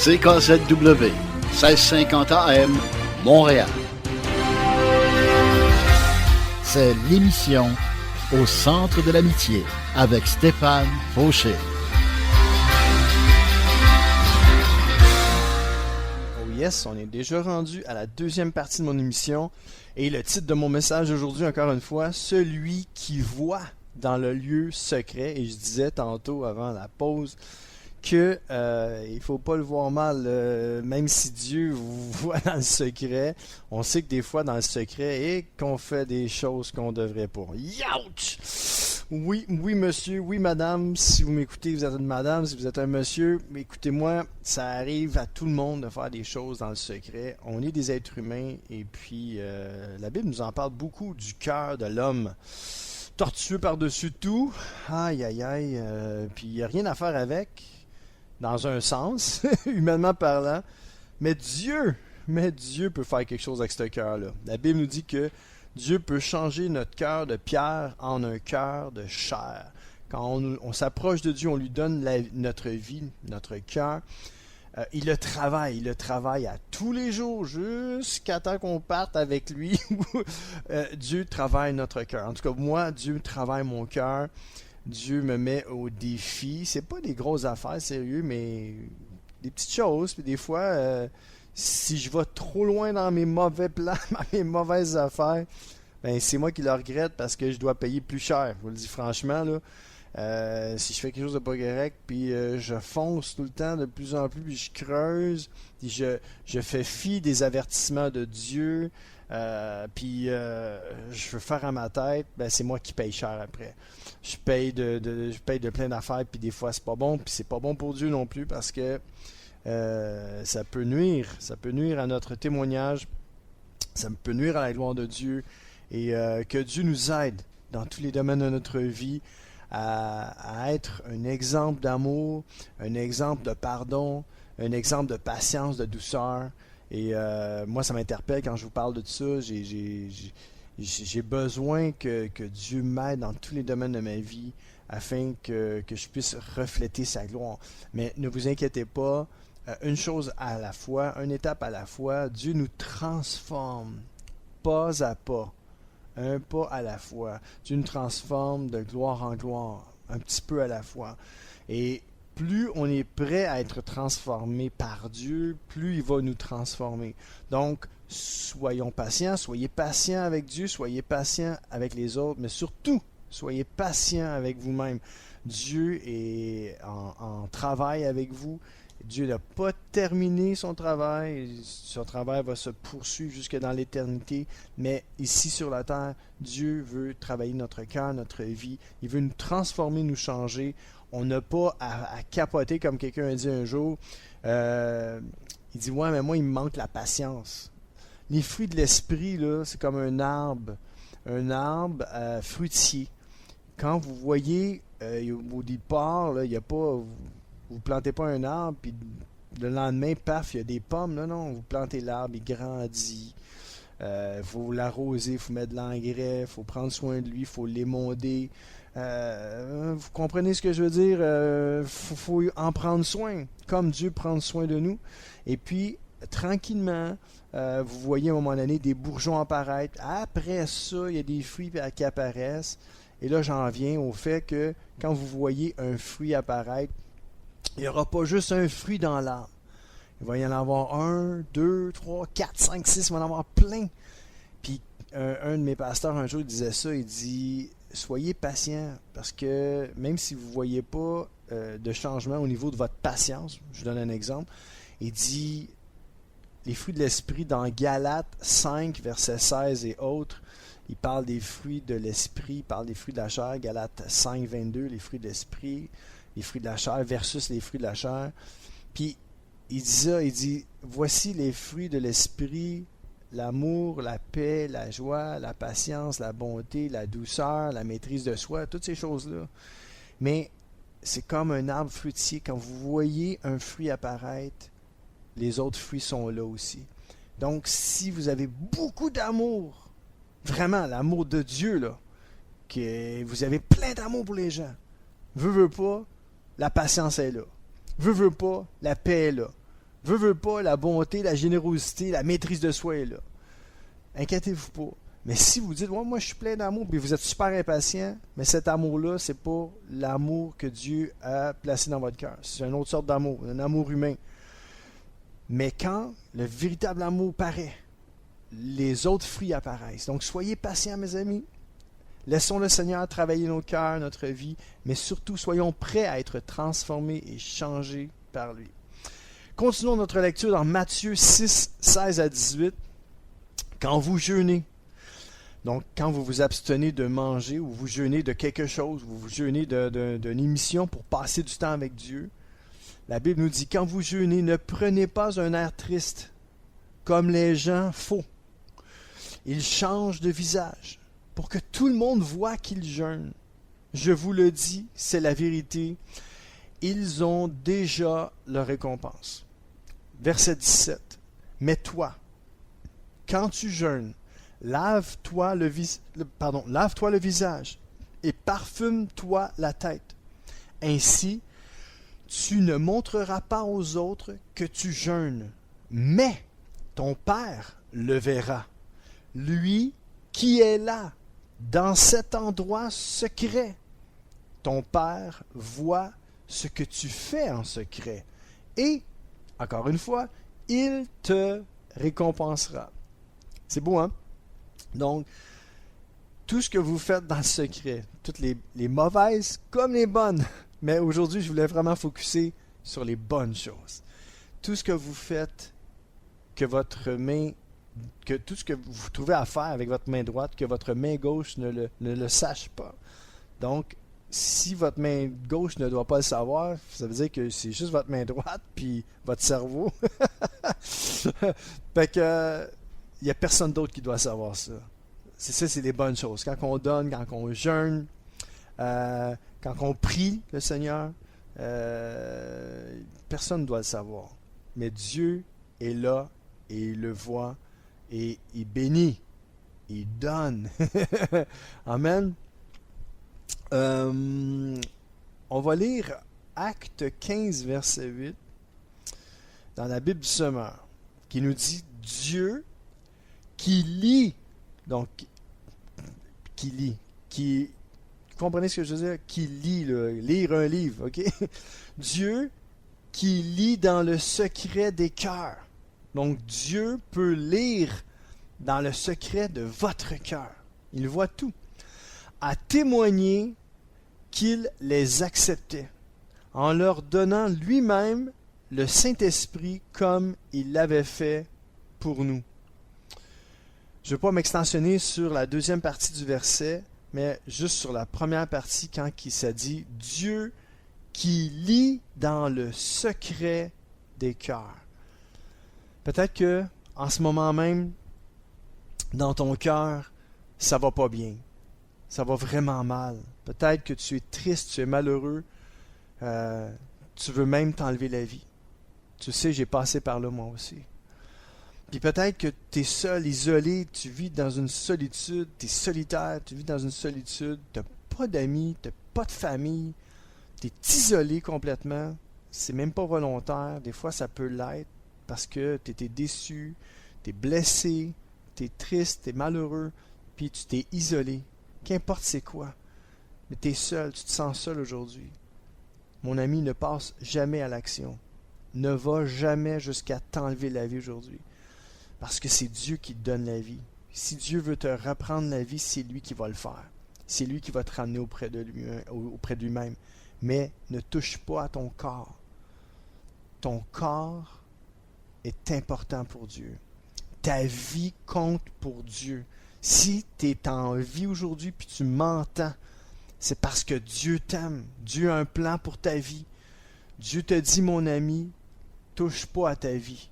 CKZW, 1650 AM, Montréal. C'est l'émission Au centre de l'amitié avec Stéphane Fauché. Oh yes, on est déjà rendu à la deuxième partie de mon émission. Et le titre de mon message aujourd'hui, encore une fois, celui qui voit dans le lieu secret. Et je disais tantôt avant la pause que il faut pas le voir mal, même si Dieu vous voit dans le secret, on sait que des fois dans le secret et qu'on fait des choses qu'on devrait pas. Youch! Oui, oui, monsieur, oui, madame. Si vous m'écoutez, vous êtes une madame. Si vous êtes un monsieur, écoutez-moi, ça arrive à tout le monde de faire des choses dans le secret. On est des êtres humains et puis la Bible nous en parle beaucoup du cœur de l'homme. Tortueux par-dessus tout. Aïe, aïe, aïe. Puis il n'y a rien à faire avec, dans un sens, humainement parlant. Mais Dieu peut faire quelque chose avec ce cœur-là. La Bible nous dit que Dieu peut changer notre cœur de pierre en un cœur de chair. Quand on s'approche de Dieu, on lui donne notre vie, notre cœur. Il le travaille à tous les jours jusqu'à temps qu'on parte avec lui. Dieu travaille notre cœur. En tout cas, moi, Dieu travaille mon cœur. Dieu me met au défi. C'est pas des grosses affaires, sérieux, mais des petites choses. Puis des fois, si je vais trop loin dans mes mauvais plans, dans mes mauvaises affaires, ben c'est moi qui le regrette parce que je dois payer plus cher. Je vous le dis franchement, là. Si je fais quelque chose de pas correct, puis je fonce tout le temps de plus en plus, puis je creuse, puis je fais fi des avertissements de Dieu, puis je veux faire à ma tête, ben c'est moi qui paye cher après. Je paye de plein d'affaires, puis des fois c'est pas bon, puis c'est pas bon pour Dieu non plus parce que ça peut nuire à notre témoignage, ça peut nuire à la gloire de Dieu, et que Dieu nous aide dans tous les domaines de notre vie à être un exemple d'amour, un exemple de pardon, un exemple de patience, de douceur. Et moi, ça m'interpelle quand je vous parle de tout ça. J'ai besoin que Dieu m'aide dans tous les domaines de ma vie afin que je puisse refléter sa gloire. Mais ne vous inquiétez pas, une chose à la fois, une étape à la fois, Dieu nous transforme pas à pas. Un pas à la fois. Dieu nous transforme de gloire en gloire, un petit peu à la fois. Et plus on est prêt à être transformé par Dieu, plus il va nous transformer. Donc, soyons patients, soyez patients avec Dieu, soyez patients avec les autres, mais surtout, soyez patients avec vous-même. Dieu est en travail avec vous. Dieu n'a pas terminé son travail va se poursuivre jusque dans l'éternité, mais ici sur la terre, Dieu veut travailler notre cœur, notre vie, il veut nous transformer, nous changer. On n'a pas à capoter comme quelqu'un a dit un jour, il dit « Ouais, mais moi il me manque la patience ». Les fruits de l'esprit, là, c'est comme un arbre fruitier. Quand vous voyez au départ, il n'y a pas... Vous ne plantez pas un arbre, puis le lendemain, paf, il y a des pommes. Non, vous plantez l'arbre, il grandit. Il faut l'arroser, il faut mettre de l'engrais, il faut prendre soin de lui, il faut l'émonder. Vous comprenez ce que je veux dire? Faut en prendre soin, comme Dieu prend soin de nous. Et puis, tranquillement, vous voyez à un moment donné des bourgeons apparaître. Après ça, il y a des fruits qui apparaissent. Et là, j'en viens au fait que quand vous voyez un fruit apparaître, il n'y aura pas juste un fruit dans l'arbre. Il va y en avoir 1, 2, 3, 4, 5, 6, il va y en avoir plein. Puis un de mes pasteurs un jour disait ça, il dit « Soyez patient, parce que même si vous ne voyez pas de changement au niveau de votre patience, je vous donne un exemple, il dit les fruits de l'esprit dans Galates 5, versets 16 et autres, il parle des fruits de l'esprit, il parle des fruits de la chair, Galates 5, 22, les fruits de l'esprit, les fruits de la chair versus les fruits de la chair. Puis il dit ça, il dit voici les fruits de l'esprit, l'amour, la paix, la joie, la patience, la bonté, la douceur, la maîtrise de soi, toutes ces choses-là. Mais c'est comme un arbre fruitier, quand vous voyez un fruit apparaître, les autres fruits sont là aussi. Donc si vous avez beaucoup d'amour, vraiment l'amour de Dieu, là, que vous avez plein d'amour pour les gens, veux pas, la patience est là. Veux pas, la paix est là. Veux pas, la bonté, la générosité, la maîtrise de soi est là. Inquiétez-vous pas. Mais si vous dites, ouais, moi je suis plein d'amour, puis vous êtes super impatient, mais cet amour-là, c'est pas l'amour que Dieu a placé dans votre cœur. C'est une autre sorte d'amour, un amour humain. Mais quand le véritable amour paraît, les autres fruits apparaissent. Donc soyez patients, mes amis. Laissons le Seigneur travailler nos cœurs, notre vie, mais surtout soyons prêts à être transformés et changés par lui. Continuons notre lecture dans Matthieu 6, 16 à 18. Quand vous jeûnez, Donc, quand vous vous abstenez de manger ou vous jeûnez de quelque chose, vous vous jeûnez d'une émission pour passer du temps avec Dieu, la Bible nous dit, quand vous jeûnez, ne prenez pas un air triste, comme les gens faux. Ils changent de visage pour que tout le monde voit qu'ils jeûnent. Je vous le dis, c'est la vérité. Ils ont déjà leur récompense. Verset 17. Mais toi, quand tu jeûnes, lave-toi le visage et parfume-toi la tête. Ainsi, tu ne montreras pas aux autres que tu jeûnes, mais ton Père le verra. Lui qui est là, dans cet endroit secret. Ton Père voit ce que tu fais en secret. Et, encore une fois, il te récompensera. C'est beau, hein? Donc, tout ce que vous faites dans le secret, toutes les mauvaises comme les bonnes, mais aujourd'hui, je voulais vraiment focusser sur les bonnes choses. Tout ce que vous faites, que tout ce que vous trouvez à faire avec votre main droite, que votre main gauche ne le sache pas. Donc, si votre main gauche ne doit pas le savoir, ça veut dire que c'est juste votre main droite puis votre cerveau. Fait que il n'y a personne d'autre qui doit savoir ça. C'est les bonnes choses. Quand on donne, quand on jeûne, quand on prie le Seigneur, personne ne doit le savoir. Mais Dieu est là et il le voit et il bénit, il donne. Amen. On va lire Acte 15, verset 8 dans la Bible du Semeur, qui nous dit Dieu qui lit, donc vous comprenez ce que je veux dire? Qui lit, lire un livre, ok? Dieu qui lit dans le secret des cœurs. Donc Dieu peut lire dans le secret de votre cœur. Il voit tout. A témoigné qu'il les acceptait, en leur donnant lui-même le Saint-Esprit comme il l'avait fait pour nous. Je ne vais pas m'extensionner sur la deuxième partie du verset, mais juste sur la première partie quand il s'est dit « Dieu qui lit dans le secret des cœurs ». Peut-être que en ce moment même, dans ton cœur, ça va pas bien. Ça va vraiment mal. Peut-être que tu es triste, tu es malheureux. Tu veux même t'enlever la vie. Tu sais, j'ai passé par là moi aussi. Puis peut-être que tu es seul, isolé, tu vis dans une solitude, tu es solitaire, tu vis dans une solitude, tu n'as pas d'amis, tu n'as pas de famille, tu es isolé complètement. C'est même pas volontaire. Des fois, ça peut l'être parce que tu étais déçu, tu es blessé, tu es triste, tu es malheureux, puis tu t'es isolé. Qu'importe c'est quoi. Mais tu es seul, tu te sens seul aujourd'hui. Mon ami, ne passe jamais à l'action. Ne va jamais jusqu'à t'enlever la vie aujourd'hui. Parce que c'est Dieu qui te donne la vie. Si Dieu veut te reprendre la vie, c'est lui qui va le faire. C'est lui qui va te ramener auprès de lui-même. Mais ne touche pas à ton corps. Ton corps est important pour Dieu. Ta vie compte pour Dieu. Si tu es en vie aujourd'hui puis tu m'entends, c'est parce que Dieu t'aime. Dieu a un plan pour ta vie. Dieu te dit, mon ami, touche pas à ta vie.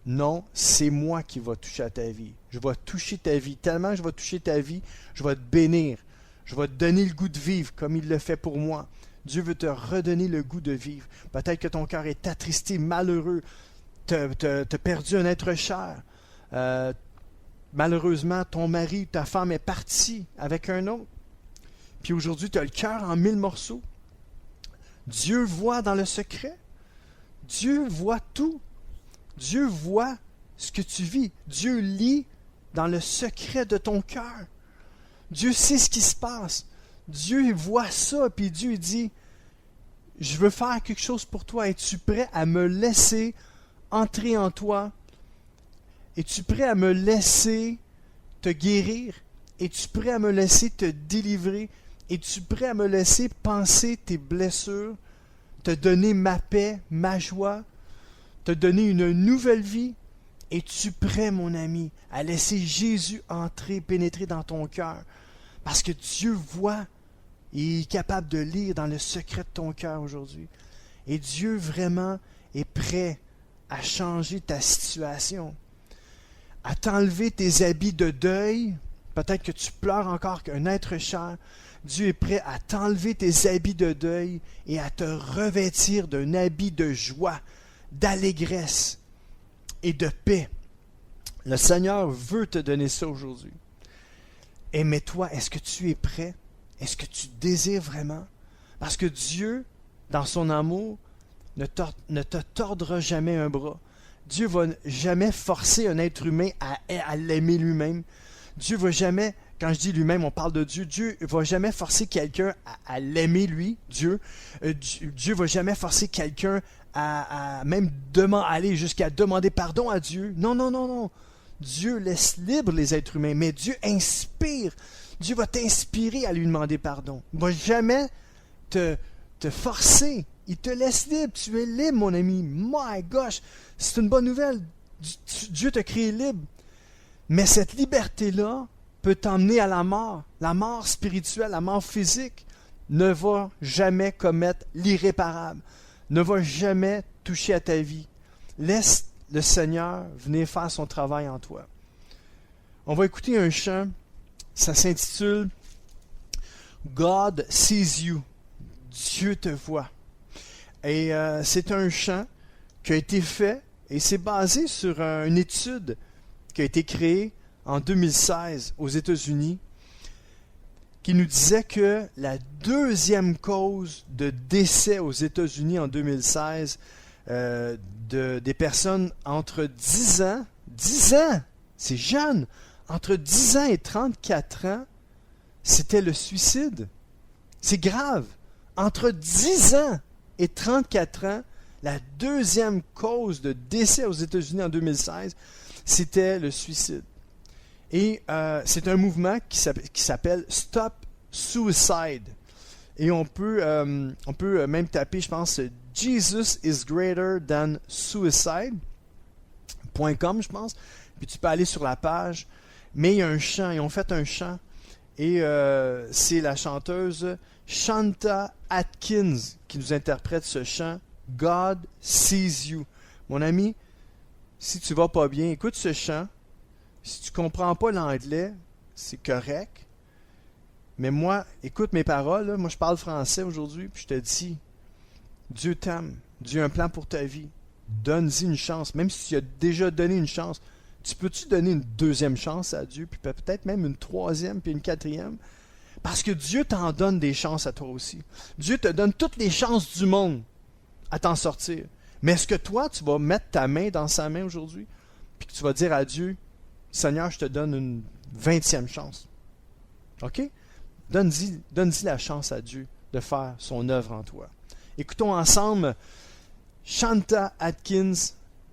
Non, c'est moi qui vais toucher à ta vie. Je vais toucher ta vie. Tellement que je vais toucher ta vie, je vais te bénir. Je vais te donner le goût de vivre comme il le fait pour moi. Dieu veut te redonner le goût de vivre. Peut-être que ton cœur est attristé, malheureux. T'as perdu un être cher. Malheureusement, ton mari, ta femme est partie avec un autre. Puis aujourd'hui, tu as le cœur en 1000 morceaux. Dieu voit dans le secret. Dieu voit tout. Dieu voit ce que tu vis. Dieu lit dans le secret de ton cœur. Dieu sait ce qui se passe. Dieu voit ça, puis Dieu dit, je veux faire quelque chose pour toi. Es-tu prêt à me laisser entrer en toi? Es-tu prêt à me laisser te guérir? Es-tu prêt à me laisser te délivrer? Es-tu prêt à me laisser penser tes blessures? Te donner ma paix, ma joie? Te donner une nouvelle vie? Es-tu prêt, mon ami, à laisser Jésus entrer, pénétrer dans ton cœur? Parce que Dieu voit, il est capable de lire dans le secret de ton cœur aujourd'hui. Et Dieu vraiment est prêt à changer ta situation, à t'enlever tes habits de deuil. Peut-être que tu pleures encore qu'un être cher. Dieu est prêt à t'enlever tes habits de deuil et à te revêtir d'un habit de joie, d'allégresse et de paix. Le Seigneur veut te donner ça aujourd'hui. Mais toi, est-ce que tu es prêt? Est-ce que tu désires vraiment? Parce que Dieu, dans son amour, ne te tordra jamais un bras. Dieu ne va jamais forcer un être humain à l'aimer lui-même. Dieu ne va jamais, quand je dis lui-même, on parle de Dieu, Dieu ne va jamais forcer quelqu'un à l'aimer lui, Dieu. Dieu ne va jamais forcer quelqu'un à même aller jusqu'à demander pardon à Dieu. Non, non, non, non. Dieu laisse libre les êtres humains, mais Dieu inspire. Dieu va t'inspirer à lui demander pardon. Il ne va jamais te forcer. Il te laisse libre. Tu es libre, mon ami. My gosh, c'est une bonne nouvelle. Dieu t'a créé libre. Mais cette liberté-là peut t'emmener à la mort spirituelle, la mort physique. Ne va jamais commettre l'irréparable. Ne va jamais toucher à ta vie. Laisse le Seigneur venir faire son travail en toi. On va écouter un chant. Ça s'intitule « God sees you ». Dieu te voit. Et c'est un chant qui a été fait et c'est basé sur une étude qui a été créée en 2016 aux États-Unis qui nous disait que la deuxième cause de décès aux États-Unis en 2016 des personnes entre 10 ans, c'est jeune, entre 10 ans et 34 ans, c'était le suicide. C'est grave. Entre 10 ans et 34 ans, la deuxième cause de décès aux États-Unis en 2016, c'était le suicide. Et c'est un mouvement qui s'appelle Stop Suicide. Et on peut même taper, je pense, Jesus is greater than suicide.com, je pense. Puis tu peux aller sur la page. Mais il y a un chant, ils ont fait un chant. Et c'est la chanteuse Shanta Atkins qui nous interprète ce chant « God sees you ». Mon ami, si tu vas pas bien, écoute ce chant. Si tu comprends pas l'anglais, c'est correct. Mais moi, écoute mes paroles. Là. Moi, je parle français aujourd'hui, puis je te dis, Dieu t'aime. Dieu a un plan pour ta vie. Donne-y une chance. Même si tu as déjà donné une chance, tu peux-tu donner une deuxième chance à Dieu, puis peut-être même une troisième, puis une quatrième? Parce que Dieu t'en donne des chances à toi aussi. Dieu te donne toutes les chances du monde à t'en sortir. Mais est-ce que toi, tu vas mettre ta main dans sa main aujourd'hui, puis que tu vas dire à Dieu, Seigneur, je te donne une 20e chance. OK? Donne-y la chance à Dieu de faire son œuvre en toi. Écoutons ensemble Shanta Atkins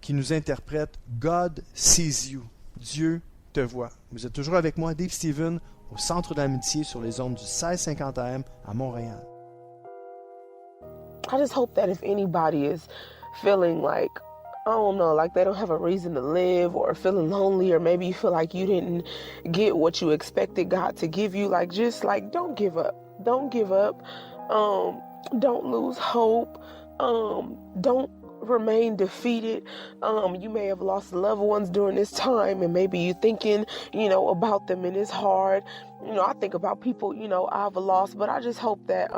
qui nous interprète God sees you. Dieu te voit. Vous êtes toujours avec moi, Dave Steven, au Centre de l'Amitié sur les ondes du 1650 AM à Montréal. I just hope that if anybody is feeling like, I don't know, like they don't have a reason to live or feeling lonely or maybe you feel like you didn't get what you expected God to give you, don't give up. Don't give up. Don't lose hope. Don't remain defeated. You may have lost loved ones during this time and maybe you're thinking, about them and it's hard. I think about people, I've lost, but I just hope that,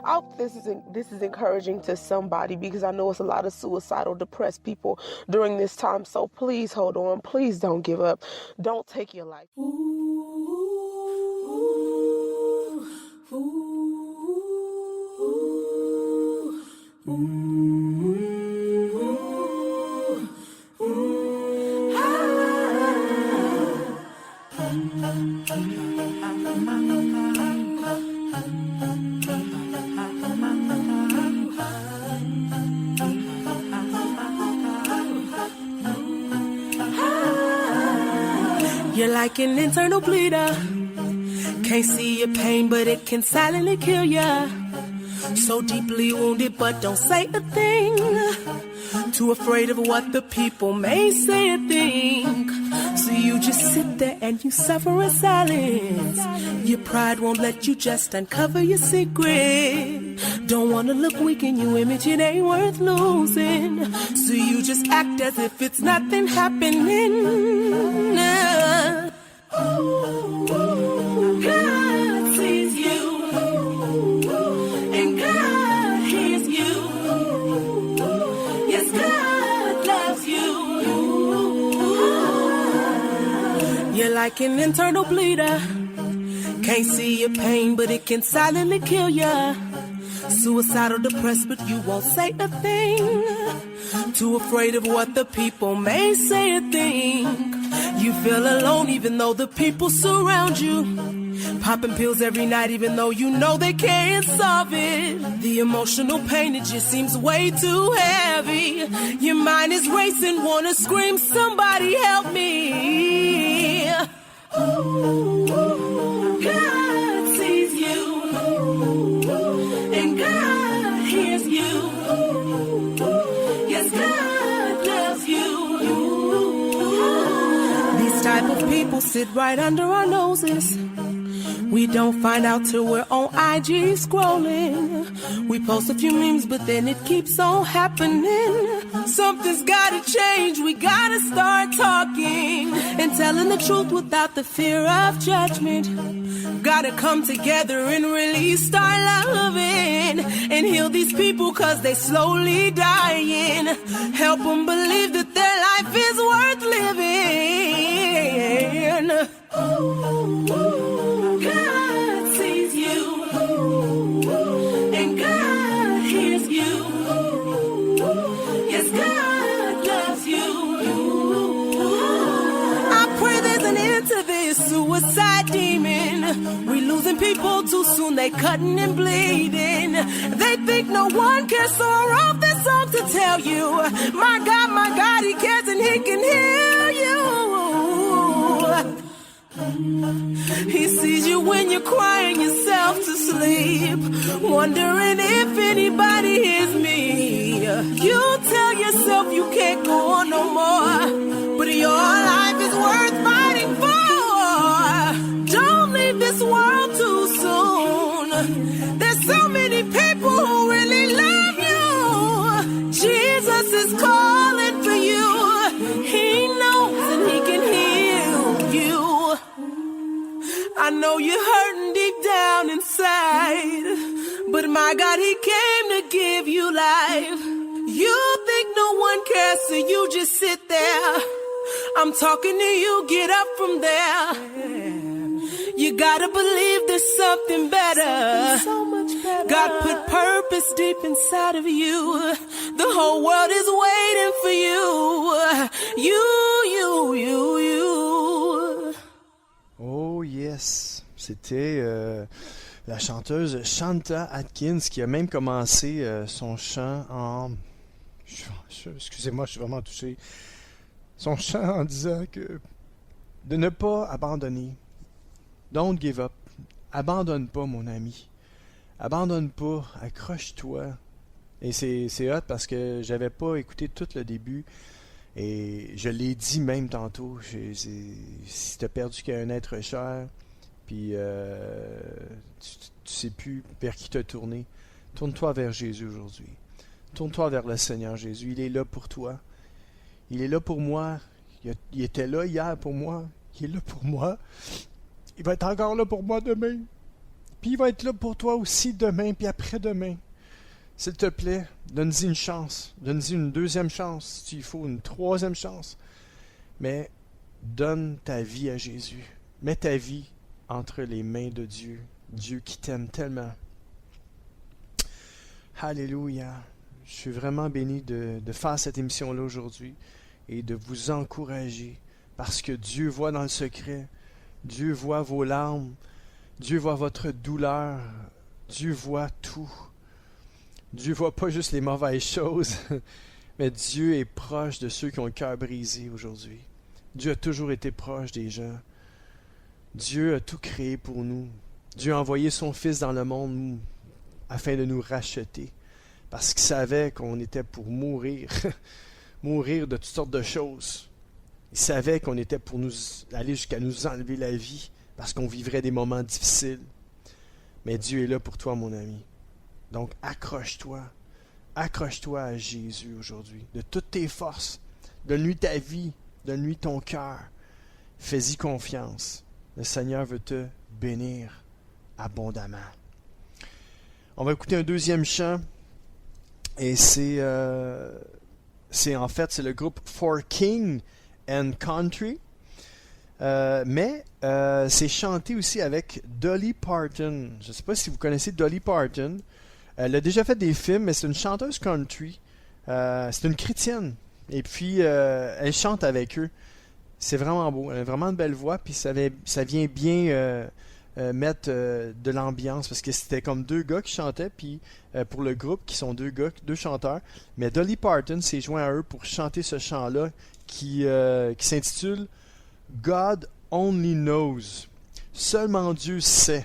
I hope this is encouraging to somebody because I know it's a lot of suicidal, depressed people during this time. So please hold on. Please don't give up. Don't take your life. You're like an internal bleeder. Can't see your pain, but it can silently kill ya. So deeply wounded, but don't say a thing. Too afraid of what the people may say or think. So you just sit there and you suffer in silence. Your pride won't let you just uncover your secret. Don't wanna look weak in your image, it ain't worth losing. So you just act as if it's nothing happening. God sees you, and God hears you. Yes, God loves you. You're like an internal bleeder. Can't see your pain, but it can silently kill ya. Suicidal, depressed, but you won't say a thing. Too afraid of what the people may say or think. You feel alone even though the people surround you. Popping pills every night even though you know they can't solve it. The emotional pain, it just seems way too heavy. Your mind is racing, wanna scream, somebody help me. God sees you, and God hears you. Yes, God loves you. These type of people sit right under our noses. We don't find out till we're on IG scrolling. We post a few memes, but then it keeps on happening. Something's gotta change, we gotta start talking and telling the truth without the fear of judgment. Gotta come together and really start loving and heal these people cause they slowly dying. Help them believe that their life is worth living. God sees you, and God hears you. Yes, God loves you. I pray there's an end to this suicide demon. We losing people too soon, they cutting and bleeding. They think no one cares, so I wrote this song to tell you, my God, He cares and He can heal you. He sees you when you're crying yourself to sleep, wondering if anybody hears me. You tell yourself you can't go on no more, but your life is worth fighting for. Don't leave this world too soon. There's so many people who really love you. Jesus is calling for you. He knows and He can heal you. I know you're hurting deep down inside, but my God, He came to give you life. You think no one cares, so you just sit there. I'm talking to you, get up from there. You gotta believe there's something better. So much better. God put purpose deep inside of you. The whole world is waiting for you. You. Oh yes, c'était la chanteuse Shanta Atkins qui a même commencé son chant en... Excusez-moi, je suis vraiment touché. Son chant en disant que de ne pas abandonner. Don't give up. Abandonne pas, mon ami. Abandonne pas. Accroche-toi. Et c'est hot parce que j'avais pas écouté tout le début. Et je l'ai dit même tantôt, si tu as perdu qu'un être cher, puis tu sais plus vers qui te tourner, tourne-toi vers Jésus aujourd'hui. Tourne-toi vers le Seigneur Jésus. Il est là pour toi. Il est là pour moi. Il était là hier pour moi. Il est là pour moi. Il va être encore là pour moi demain. Puis il va être là pour toi aussi demain, puis après-demain. S'il te plaît, donne-y une chance. Donne-y une deuxième chance, s'il faut, une troisième chance. Mais donne ta vie à Jésus. Mets ta vie entre les mains de Dieu. Dieu qui t'aime tellement. Alléluia. Je suis vraiment béni de faire cette émission-là aujourd'hui et de vous encourager parce que Dieu voit dans le secret. Dieu voit vos larmes. Dieu voit votre douleur. Dieu voit tout. Dieu voit pas juste les mauvaises choses, mais Dieu est proche de ceux qui ont le cœur brisé aujourd'hui. Dieu a toujours été proche des gens. Dieu a tout créé pour nous. Dieu a envoyé son Fils dans le monde afin de nous racheter. parce qu'il savait qu'on était pour mourir, mourir de toutes sortes de choses. Il savait qu'on était pour nous aller jusqu'à nous enlever la vie, parce qu'on vivrait des moments difficiles. Mais Dieu est là pour toi, mon ami. Donc accroche-toi à Jésus aujourd'hui, de toutes tes forces. Donne-lui ta vie, donne-lui ton cœur. Fais-y confiance. Le Seigneur veut te bénir abondamment. On va écouter un deuxième chant. Et c'est le groupe For King and Country. Mais c'est chanté aussi avec Dolly Parton. Je ne sais pas si vous connaissez Dolly Parton. Elle a déjà fait des films, mais c'est une chanteuse country. C'est une chrétienne. Et puis, elle chante avec eux. C'est vraiment beau. Elle a vraiment une belle voix. Puis ça vient bien mettre de l'ambiance. Parce que c'était comme deux gars qui chantaient. Puis pour le groupe, qui sont deux chanteurs. Mais Dolly Parton s'est joint à eux pour chanter ce chant-là qui s'intitule God Only Knows. Seulement Dieu sait.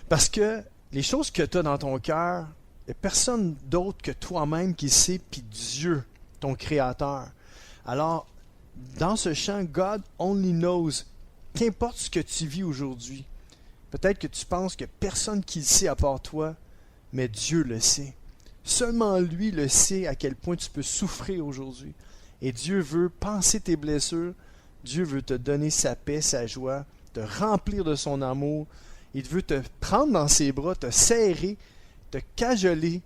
Parce que les choses que tu as dans ton cœur, il n'y a personne d'autre que toi-même qui sait, puis Dieu, ton Créateur. Alors, dans ce chant, God Only Knows, qu'importe ce que tu vis aujourd'hui, peut-être que tu penses qu'il n'y a personne qui le sait à part toi, mais Dieu le sait. Seulement lui le sait à quel point tu peux souffrir aujourd'hui. Et Dieu veut panser tes blessures. Dieu veut te donner sa paix, sa joie, te remplir de son amour. Il veut te prendre dans ses bras, te serrer, te cajoler,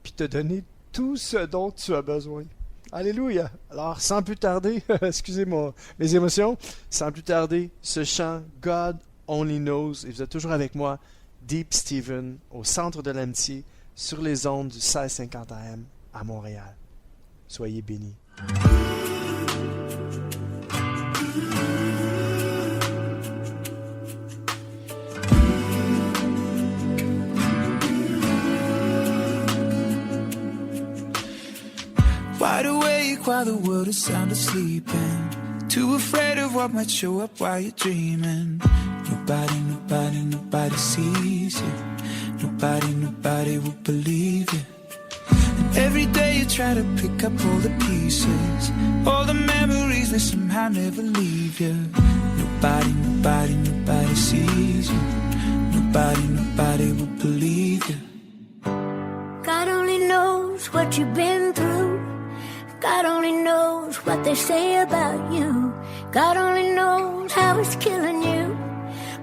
puis te donner tout ce dont tu as besoin. Alléluia! Alors, sans plus tarder, excusez-moi mes émotions, sans plus tarder, ce chant God Only Knows, et vous êtes toujours avec moi, Deep Steven, au centre de l'amitié, sur les ondes du 1650 AM à Montréal. Soyez bénis. Wide awake while the world is sound asleep, and too afraid of what might show up while you're dreaming. Nobody sees you. Nobody will believe you. And every day you try to pick up all the pieces, all the memories that somehow never leave you. Nobody sees you. Nobody will believe you. God only knows what you've been through. God only knows what they say about you. God only knows how it's killing you.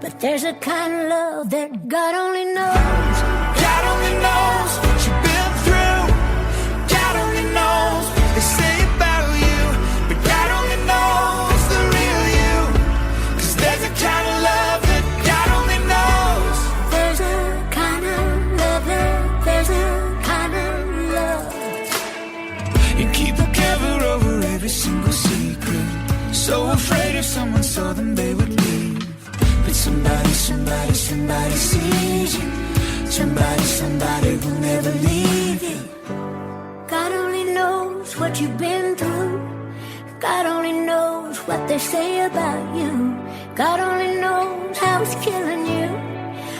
But there's a kind of love that God only knows. God only knows what you've been through. God only knows what they say about you. But God only knows the real you. 'Cause there's a kind of love that God only knows. There's a kind of love there's a kind of love. You keep a cover over every single secret, so afraid if someone saw them they would leave. But somebody sees you. Somebody will never leave you. God only knows what you've been through. God only knows what they say about you. God only knows how it's killing you.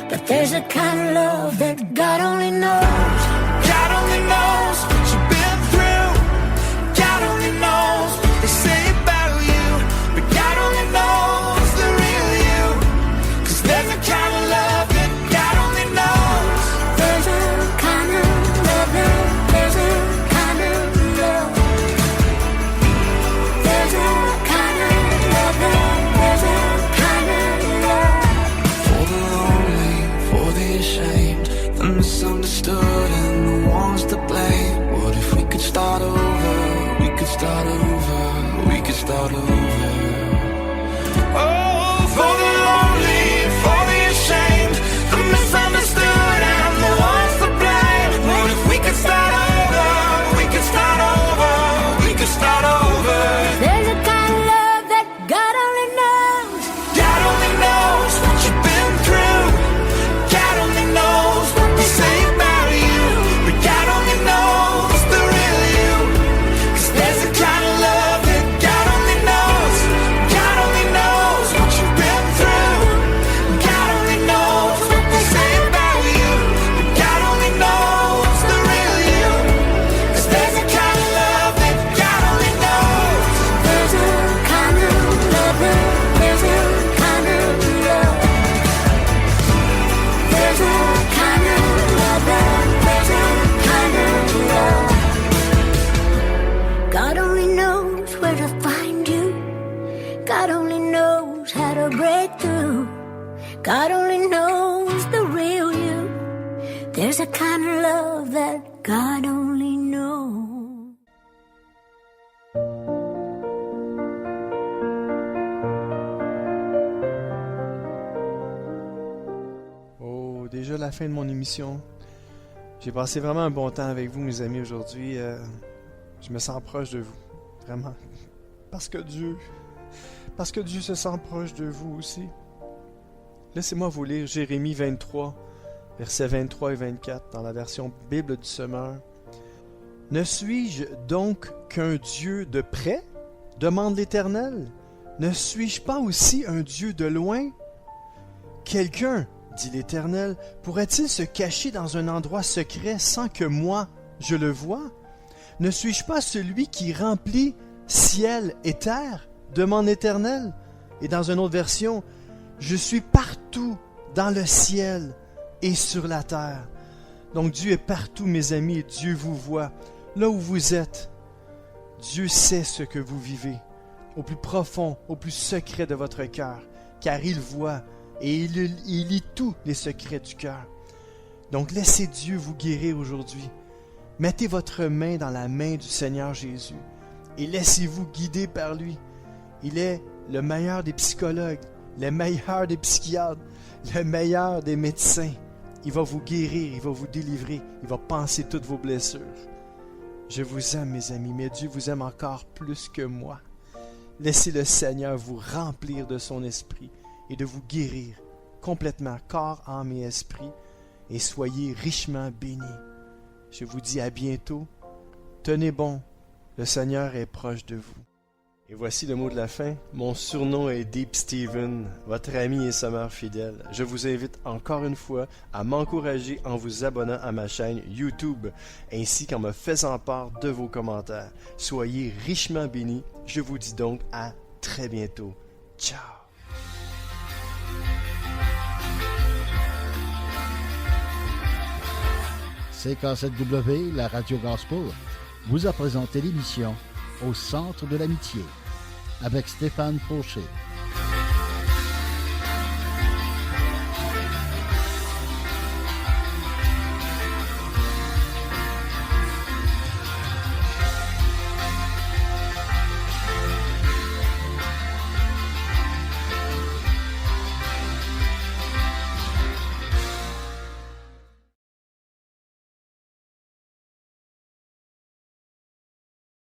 But there's a kind of love that God only knows. God only knows what you've been through. God only knows what they say about you. But God only knows the real you. 'Cause there's a kind of love that God only knows. There's a kind of love there's a kind of love. There's a kind of love there's a kind of love. For the lonely, for the ashamed, the misunderstood try to break through. God only knows the real you. There's a kind of love that God only knows. Oh, déjà la fin de mon émission. J'ai passé vraiment un bon temps avec vous, mes amis, aujourd'hui. Je me sens proche de vous, vraiment. Parce que Dieu se sent proche de vous aussi. Laissez-moi vous lire Jérémie 23, versets 23 et 24, dans la version Bible du Semeur. « Ne suis-je donc qu'un Dieu de près? Demande l'Éternel. Ne suis-je pas aussi un Dieu de loin? Quelqu'un, dit l'Éternel, pourrait-il se cacher dans un endroit secret sans que moi je le voie? Ne suis-je pas celui qui remplit ciel et terre? Demande l'Éternel. » Et dans une autre version, « Je suis partout dans le ciel et sur la terre. » Donc Dieu est partout, mes amis, et Dieu vous voit. Là où vous êtes, Dieu sait ce que vous vivez, au plus profond, au plus secret de votre cœur, car il voit et il lit tous les secrets du cœur. Donc laissez Dieu vous guérir aujourd'hui. Mettez votre main dans la main du Seigneur Jésus et laissez-vous guider par lui. Il est le meilleur des psychologues, le meilleur des psychiatres, le meilleur des médecins. Il va vous guérir, il va vous délivrer, il va panser toutes vos blessures. Je vous aime, mes amis, mais Dieu vous aime encore plus que moi. Laissez le Seigneur vous remplir de son esprit et de vous guérir complètement, corps, âme et esprit, et soyez richement bénis. Je vous dis à bientôt. Tenez bon, le Seigneur est proche de vous. Et voici le mot de la fin. Mon surnom est Deep Steven, votre ami et sommeur fidèle. Je vous invite encore une fois à m'encourager en vous abonnant à ma chaîne YouTube, ainsi qu'en me faisant part de vos commentaires. Soyez richement bénis. Je vous dis donc à très bientôt. Ciao! CK7W, la radio gospel, vous a présenté l'émission Au centre de l'amitié avec Stéphane Fauché.